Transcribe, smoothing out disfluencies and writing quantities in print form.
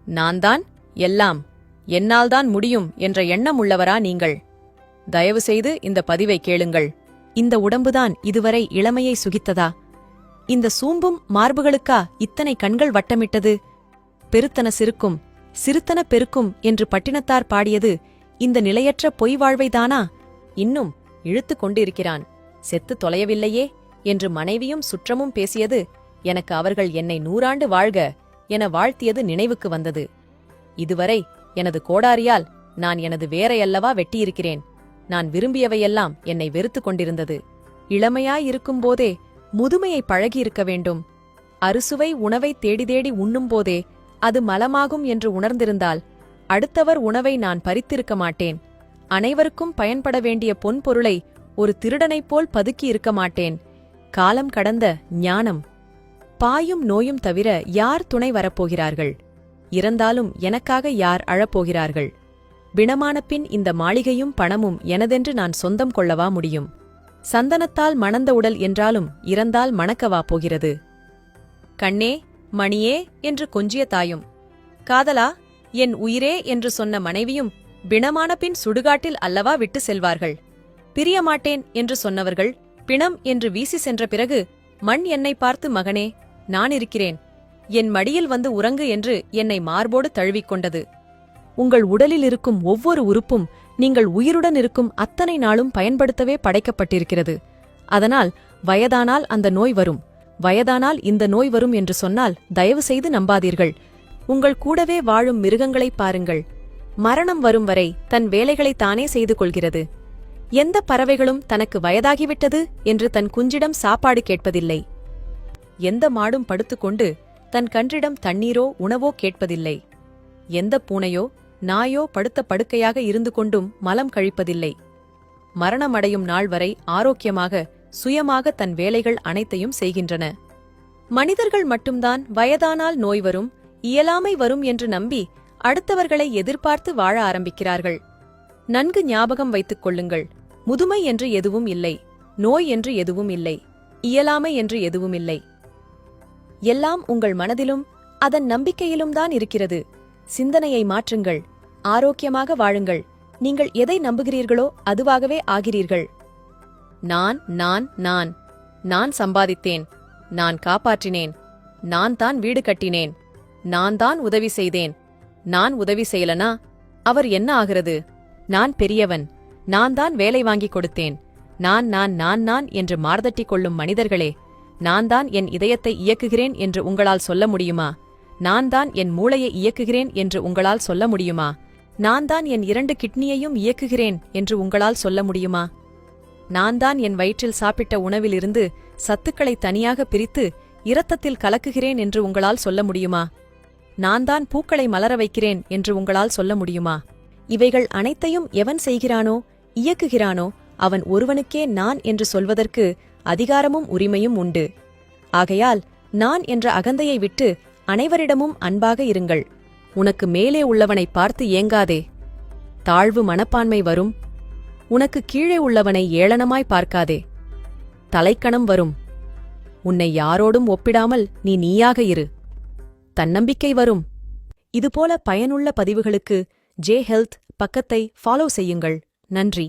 நான்தான் எல்லாம், என்னால்தான் முடியும் என்ற எண்ணம் உள்ளவரா நீங்கள்? தயவுசெய்து இந்த பதிவை கேளுங்கள். இந்த உடம்புதான் இதுவரை இளமையை சுகித்ததா? இந்த சூம்பும் மார்புகளுக்கா இத்தனை கண்கள் வட்டமிட்டது? பெருத்தன சிறுக்கும் சிறுத்தன பெருக்கும் என்று பட்டினத்தார் பாடியது இந்த நிலையற்ற பொய் வாழ்வைதானா? இன்னும் இழுத்துக் கொண்டிருக்கிறான், செத்து தொலையவில்லையே என்று மனைவியும் சுற்றமும் பேசியது எனக்கு அவர்கள் என்னை 100 ஆண்டு வாழ்க என வாழ்த்தியது நினைவுக்கு வந்தது. இதுவரை எனது கோடாரியால் நான் எனது வேரையல்லவா வெட்டியிருக்கிறேன். நான் விரும்பியவையெல்லாம் என்னை வெறுத்துக் கொண்டிருந்தது. இளமையாயிருக்கும்போதே முதுமையை பழகியிருக்க வேண்டும். அறுசுவை உணவை தேடி தேடி உண்ணும்போதே அது மலமாகும் என்று உணர்ந்திருந்தால் அடுத்தவர் உணவை நான் பறித்திருக்க மாட்டேன். அனைவருக்கும் பயன்பட வேண்டிய பொன்பொருளை ஒரு திருடனைப் போல் பதுக்கி இருக்க மாட்டேன். காலம் கடந்த ஞானம். பாயும் நோயும் தவிர யார் துணை வரப்போகிறார்கள்? இறந்தாலும் எனக்காக யார் அழப்போகிறார்கள்? பிணமான பின் இந்த மாளிகையும் பணமும் எனதென்று நான் சொந்தம் கொள்ளவா முடியும்? சந்தனத்தால் மணந்த உடல் என்றாலும் இறந்தால் மணக்கவா போகிறது? கண்ணே மணியே என்று கொஞ்சிய தாயும், காதலா என் உயிரே என்று சொன்ன மனைவியும் பிணமான பின் சுடுகாட்டில் அல்லவா விட்டு செல்வார்கள்? பிரியமாட்டேன் என்று சொன்னவர்கள் பிணம் என்று வீசி சென்ற பிறகு மண் என்னை பார்த்து, மகனே நான் இருக்கிறேன், என் மடியில் வந்து உறங்கு என்று என்னை மார்போடு தழுவிக்கொண்டது. உங்கள் உடலில் இருக்கும் ஒவ்வொரு உறுப்பும் நீங்கள் உயிருடன் இருக்கும் அத்தனை நாளும் பயன்படுத்தவே படைக்கப்பட்டிருக்கிறது. அதனால் வயதானால் அந்த நோய் வரும், வயதானால் இந்த நோய் வரும் என்று சொன்னால் தயவு செய்து நம்பாதீர்கள். உங்கள் கூடவே வாழும் மிருகங்களைப் பாருங்கள். மரணம் வரும் வரை தன் வேலைகளை தானே செய்து கொள்கிறது. எந்த பறவைகளும் தனக்கு வயதாகிவிட்டது என்று தன் குஞ்சிடம் சாப்பாடு கேட்பதில்லை. எந்த மாடும் படுத்துக்கொண்டு தன் கன்றிடம் தண்ணீரோ உணவோ கேட்பதில்லை. எந்த பூனையோ நாயோ படுத்த படுக்கையாக இருந்து கொண்டும் மலம் கழிப்பதில்லை. மரணமடையும் நாள் வரை ஆரோக்கியமாக சுயமாக தன் வேலைகள் அனைத்தையும் செய்கின்றன. மனிதர்கள் மட்டும்தான் வயதானால் நோய் வரும், இயலாமை வரும் என்று நம்பி அடுத்தவர்களை எதிர்பார்த்து வாழ ஆரம்பிக்கிறார்கள். நன்கு ஞாபகம் வைத்துக் கொள்ளுங்கள், முதுமை என்று எதுவும் இல்லை, நோய் என்று எதுவும் இல்லை, இயலாமை என்று எதுவும் இல்லை. எல்லாம் உங்கள் மனதிலும் அதன் நம்பிக்கையிலும்தான் இருக்கிறது. சிந்தனையை மாற்றுங்கள், ஆரோக்கியமாக வாழுங்கள். நீங்கள் எதை நம்புகிறீர்களோ அதுவாகவே ஆகிறீர்கள். நான் நான் நான் நான் சம்பாதித்தேன், நான் காப்பாற்றினேன், நான் தான் வீடு கட்டினேன், நான் தான் உதவி செய்தேன், நான் உதவி செய்யலனா அவர் என்ன ஆகிறது? நான் பெரியவன், நான் தான் வேலை வாங்கிக் கொடுத்தேன், நான் நான் நான் நான் என்று மார்தட்டிக் கொள்ளும் மனிதர்களே, நான் தான் என் இதயத்தை இயக்குகிறேன் என்று உங்களால் சொல்ல முடியுமா? நான் தான் என் மூளையை இயக்குகிறேன் என்று உங்களால் சொல்ல முடியுமா? நான் தான் என் 2 கிட்னியையும் இயக்குகிறேன் என்று உங்களால் சொல்ல முடியுமா? நான் தான் என் வயிற்றில் சாப்பிட்ட உணவிலிருந்து சத்துக்களை தனியாக பிரித்து இரத்தத்தில் கலக்குகிறேன் என்று உங்களால் சொல்ல முடியுமா? நான் தான் பூக்களை மலர வைக்கிறேன் என்று உங்களால் சொல்ல முடியுமா? இவைகள் அனைத்தையும் எவன் செய்கிறானோ இயக்குகிறானோ அவன் ஒருவனுக்கே நான் என்று சொல்வதற்கு அதிகாரமும் உரிமையும் உண்டு. ஆகையால் நான் என்ற அகந்தையை விட்டு அனைவரிடமும் அன்பாக இருங்கள். உனக்கு மேலே உள்ளவனை பார்த்து ஏங்காதே. தாழ்வு மனப்பான்மை வரும். உனக்கு கீழே உள்ளவனை ஏளனமாய் பார்க்காதே. தலைக்கணம் வரும். உன்னை யாரோடும் ஒப்பிடாமல் நீ நீயாக இரு. தன்னம்பிக்கை வரும். இதுபோல பயனுள்ள பதிவுகளுக்கு ஜே ஹெல்த் பக்கத்தை ஃபாலோ செய்யுங்கள். நன்றி.